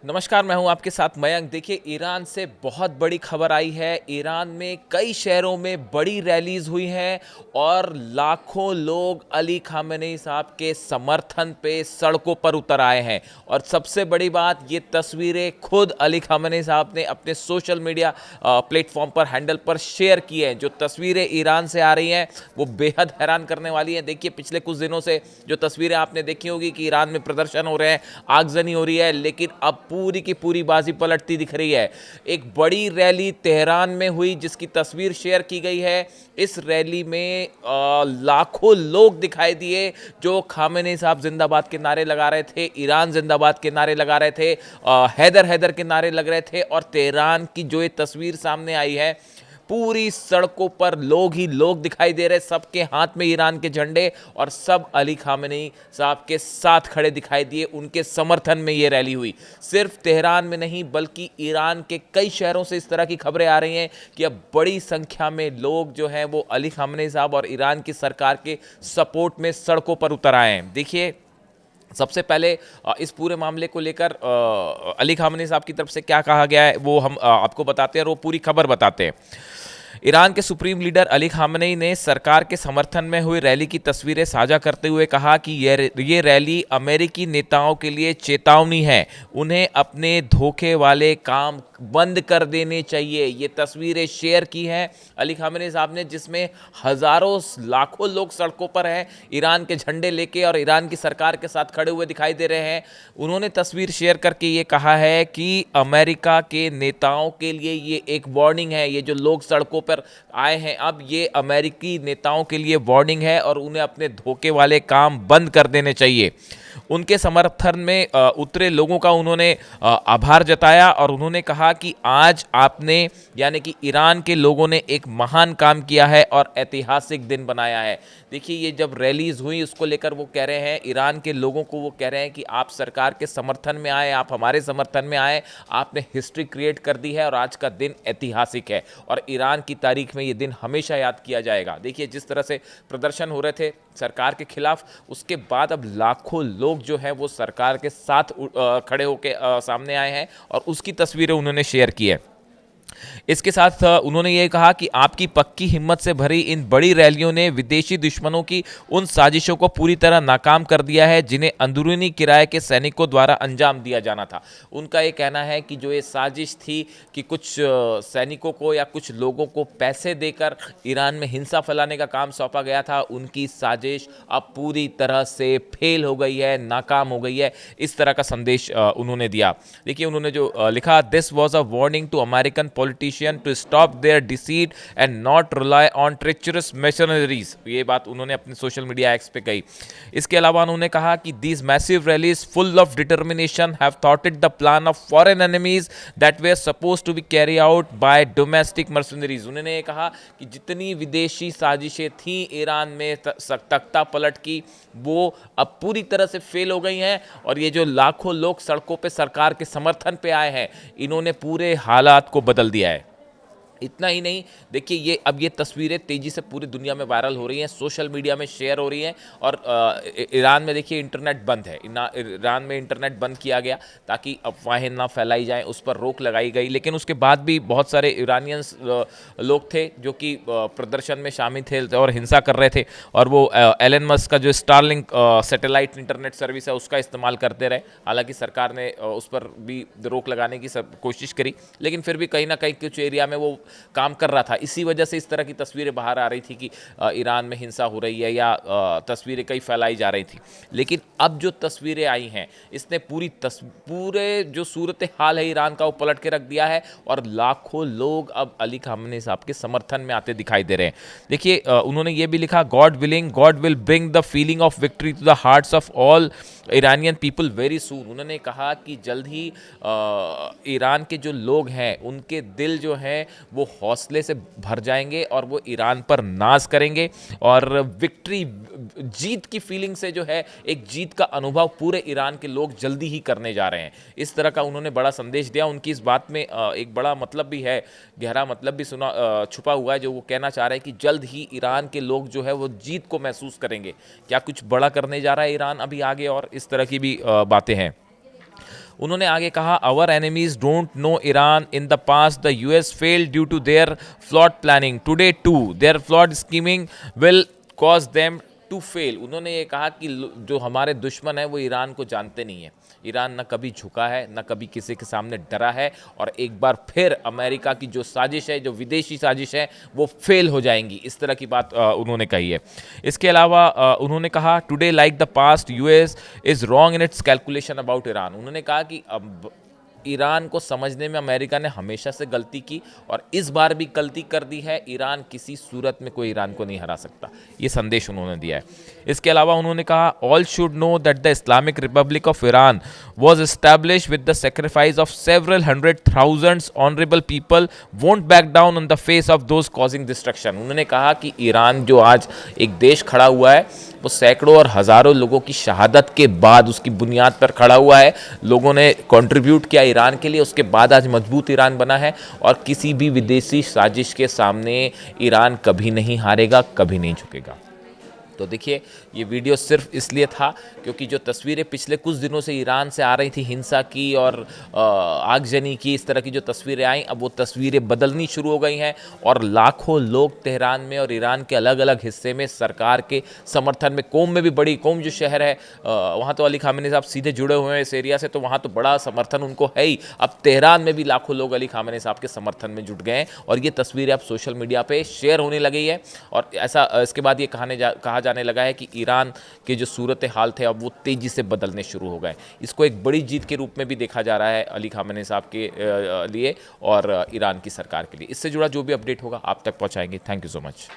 नमस्कार, मैं हूं आपके साथ मयंक। देखिए, ईरान से बहुत बड़ी खबर आई है। ईरान में कई शहरों में बड़ी रैलीज हुई हैं और लाखों लोग अली खामेनेई साहब के समर्थन पे सड़कों पर उतर आए हैं। और सबसे बड़ी बात, ये तस्वीरें खुद अली खामेनेई साहब ने अपने सोशल मीडिया प्लेटफॉर्म पर, हैंडल पर शेयर की हैं। जो तस्वीरें ईरान से आ रही हैं वो बेहद हैरान करने वाली हैं। देखिए, पिछले कुछ दिनों से जो तस्वीरें आपने देखी होगी कि ईरान में प्रदर्शन हो रहे हैं, आगजनी हो रही है, लेकिन अब पूरी की पूरी बाजी पलटती दिख रही है। एक बड़ी रैली तेहरान में हुई जिसकी तस्वीर शेयर की गई है। इस रैली में लाखों लोग दिखाई दिए जो खामेनेई साहब जिंदाबाद के नारे लगा रहे थे, ईरान जिंदाबाद के नारे लगा रहे थे, हैदर हैदर के नारे लग रहे थे। और तेहरान की जो ये तस्वीर सामने आई है, पूरी सड़कों पर लोग ही लोग दिखाई दे रहे, सबके हाथ में ईरान के झंडे, और सब अली खामेनेई साहब के साथ खड़े दिखाई दिए। उनके समर्थन में ये रैली हुई। सिर्फ तेहरान में नहीं बल्कि ईरान के कई शहरों से इस तरह की खबरें आ रही हैं कि अब बड़ी संख्या में लोग जो हैं वो अली खामेनेई साहब और ईरान की सरकार के सपोर्ट में सड़कों पर उतर आए हैं। देखिए, सबसे पहले इस पूरे मामले को लेकर अली खामेनेई साहब की तरफ से क्या कहा गया है वो हम आपको बताते हैं और वो पूरी खबर बताते हैं। ईरान के सुप्रीम लीडर अली खामेनेई ने सरकार के समर्थन में हुई रैली की तस्वीरें साझा करते हुए कहा कि ये रैली अमेरिकी नेताओं के लिए चेतावनी है। उन्हें अपने धोखे वाले काम बंद कर देने चाहिए। ये तस्वीरें शेयर की हैं अली खामेनेई साहब ने, जिसमें हजारों लाखों लोग सड़कों पर हैं ईरान के झंडे लेके और ईरान की सरकार के साथ खड़े हुए दिखाई दे रहे हैं। उन्होंने तस्वीर शेयर करके ये कहा है कि अमेरिका के नेताओं के लिए ये एक वार्निंग है। ये जो लोग सड़कों पर आए हैं, अब ये अमेरिकी नेताओं के लिए वार्निंग है और उन्हें अपने धोखे वाले काम बंद कर देने चाहिए। उनके समर्थन में उतरे लोगों का उन्होंने आभार जताया और उन्होंने कहा कि आज आपने, यानी कि ईरान के लोगों ने एक महान काम किया है और ऐतिहासिक दिन बनाया है। देखिए, ये जब रैलीज हुई उसको लेकर वो कह रहे हैं, ईरान के लोगों को वो कह रहे हैं कि आप सरकार के समर्थन में आए, आप हमारे समर्थन में आए, आपने हिस्ट्री क्रिएट कर दी है और आज का दिन ऐतिहासिक है और ईरान की तारीख में ये दिन हमेशा याद किया जाएगा। देखिए, जिस तरह से प्रदर्शन हो रहे थे सरकार के खिलाफ, उसके बाद अब लाखों लोग जो है वो सरकार के साथ खड़े होकर सामने आए हैं और उसकी तस्वीरें उन्होंने शेयर की है। इसके साथ उन्होंने ये कहा कि आपकी पक्की हिम्मत से भरी इन बड़ी रैलियों ने विदेशी दुश्मनों की उन साजिशों को पूरी तरह नाकाम कर दिया है जिन्हें अंदरूनी किराए के सैनिकों द्वारा अंजाम दिया जाना था। उनका ये कहना है कि जो ये साजिश थी कि कुछ सैनिकों को या कुछ लोगों को पैसे देकर ईरान में हिंसा फैलाने का काम सौंपा गया था, उनकी साजिश अब पूरी तरह से फेल हो गई है, नाकाम हो गई है। इस तरह का संदेश उन्होंने दिया। देखिए, उन्होंने जो लिखा, this was a warning to American politician to stop their deceit and not rely on treacherous mercenaries। ये बात उन्होंने अपने सोशल मीडिया एक्स पे कही। इसके अलावा उन्होंने कहा कि these massive rallies full of determination have thwarted the plan of foreign enemies that were supposed to be carried out by domestic mercenaries। उन्होंने ये कहा कि जितनी विदेशी साजिशें थी ईरान में तख्ता पलट की, वो अब पूरी तरह से फेल हो गई हैं और ये जो लाखों लोग सड़कों पे सरकार के समर्थन पे आए हैं, इन्होंने पूरे हालात को बदल दिया है। इतना ही नहीं, देखिए, ये अब ये तस्वीरें तेज़ी से पूरी दुनिया में वायरल हो रही हैं, सोशल मीडिया में शेयर हो रही हैं और ईरान में देखिए इंटरनेट बंद है। ईरान में इंटरनेट बंद किया गया ताकि अफवाहें ना फैलाई जाएं, उस पर रोक लगाई गई। लेकिन उसके बाद भी बहुत सारे ईरानियंस लोग थे जो कि प्रदर्शन में शामिल थे और हिंसा कर रहे थे और वो एलन मस्क का जो स्टारलिंक सैटेलाइट इंटरनेट सर्विस है उसका इस्तेमाल करते रहे। हालांकि सरकार ने उस पर भी रोक लगाने की कोशिश करी, लेकिन फिर भी कहीं ना कहीं कुछ एरिया में वो काम कर रहा था। इसी वजह से इस तरह की तस्वीरें बाहर आ रही थी कि ईरान में हिंसा हो रही है या तस्वीरें कई फैलाई जा रही थी। लेकिन अब जो तस्वीरें आई हैं, इसने पूरे जो सूरत हाल है ईरान का, वो पलट के रख दिया है और लाखों लोग अब अली खामेनेई साहब के समर्थन में आते दिखाई दे रहे हैं। देखिए, उन्होंने ये भी लिखा, God willing God will bring the feeling of victory to the hearts of all Iranian people very soon. उन्होंने कहा कि जल्द ही ईरान के जो लोग हैं उनके दिल जो हैं वो हौसले से भर जाएंगे और वो ईरान पर नाज करेंगे और विक्ट्री, जीत की फीलिंग से जो है एक जीत का अनुभव पूरे ईरान के लोग जल्दी ही करने जा रहे हैं। इस तरह का उन्होंने बड़ा संदेश दिया। उनकी इस बात में एक बड़ा मतलब भी है, गहरा मतलब भी छुपा हुआ है, जो वो कहना चाह रहे हैं कि जल्द ही ईरान के लोग जो है वो जीत को महसूस करेंगे। क्या कुछ बड़ा करने जा रहा है ईरान अभी आगे, और इस तरह की भी बातें हैं। उन्होंने आगे कहा, our enemies don't know Iran. In the past the US failed due to their flawed planning, today too their flawed scheming will cause them to fail. उन्होंने ये कहा कि जो हमारे दुश्मन है वो ईरान को जानते नहीं है। ईरान ना कभी झुका है, ना कभी किसी के सामने डरा है, और एक बार फिर अमेरिका की जो साजिश है, जो विदेशी साजिश है, वो फेल हो जाएंगी। इस तरह की बात उन्होंने कही है। इसके अलावा उन्होंने कहा, today like the past US is wrong in its calculation about Iran. उन्होंने कहा कि अब ईरान को समझने में अमेरिका ने हमेशा से गलती की और इस बार भी गलती कर दी है। ईरान किसी सूरत में कोई ईरान को नहीं हरा सकता, ये संदेश उन्होंने दिया है। इसके अलावा उन्होंने कहा, all should know that the Islamic Republic of Iran was established with the sacrifice of several hundred thousands honorable people won't back down on the face of those causing destruction। उन्होंने कहा कि ईरान जो आज एक देश खड़ा हुआ है वो सैकड़ों और हज़ारों लोगों की शहादत के बाद उसकी बुनियाद पर खड़ा हुआ है। लोगों ने कंट्रीब्यूट किया ईरान के लिए, उसके बाद आज मजबूत ईरान बना है, और किसी भी विदेशी साजिश के सामने ईरान कभी नहीं हारेगा, कभी नहीं झुकेगा। तो देखिए, ये वीडियो सिर्फ इसलिए था क्योंकि जो तस्वीरें पिछले कुछ दिनों से ईरान से आ रही थी, हिंसा की और आगजनी की, इस तरह की जो तस्वीरें आई, अब वो तस्वीरें बदलनी शुरू हो गई हैं और लाखों लोग तेहरान में और ईरान के अलग अलग हिस्से में सरकार के समर्थन में, कोम में भी, बड़ी कोम जो शहर है वहाँ तो अली खामेनी साहब सीधे जुड़े हुए हैं इस एरिया से, तो वहाँ तो बड़ा समर्थन उनको है ही। अब तेहरान में भी लाखों लोग अली खामेनी साहब के समर्थन में जुट गए हैं और ये तस्वीरें अब सोशल मीडिया पर शेयर होने लगी है। और ऐसा इसके बाद ये कहा जाने लगा है कि ईरान के जो सूरत हाल थे अब वो तेजी से बदलने शुरू हो गए। इसको एक बड़ी जीत के रूप में भी देखा जा रहा है अली खामेनी साहब के लिए और ईरान की सरकार के लिए। इससे जुड़ा जो भी अपडेट होगा आप तक पहुंचाएंगे। Thank you so much.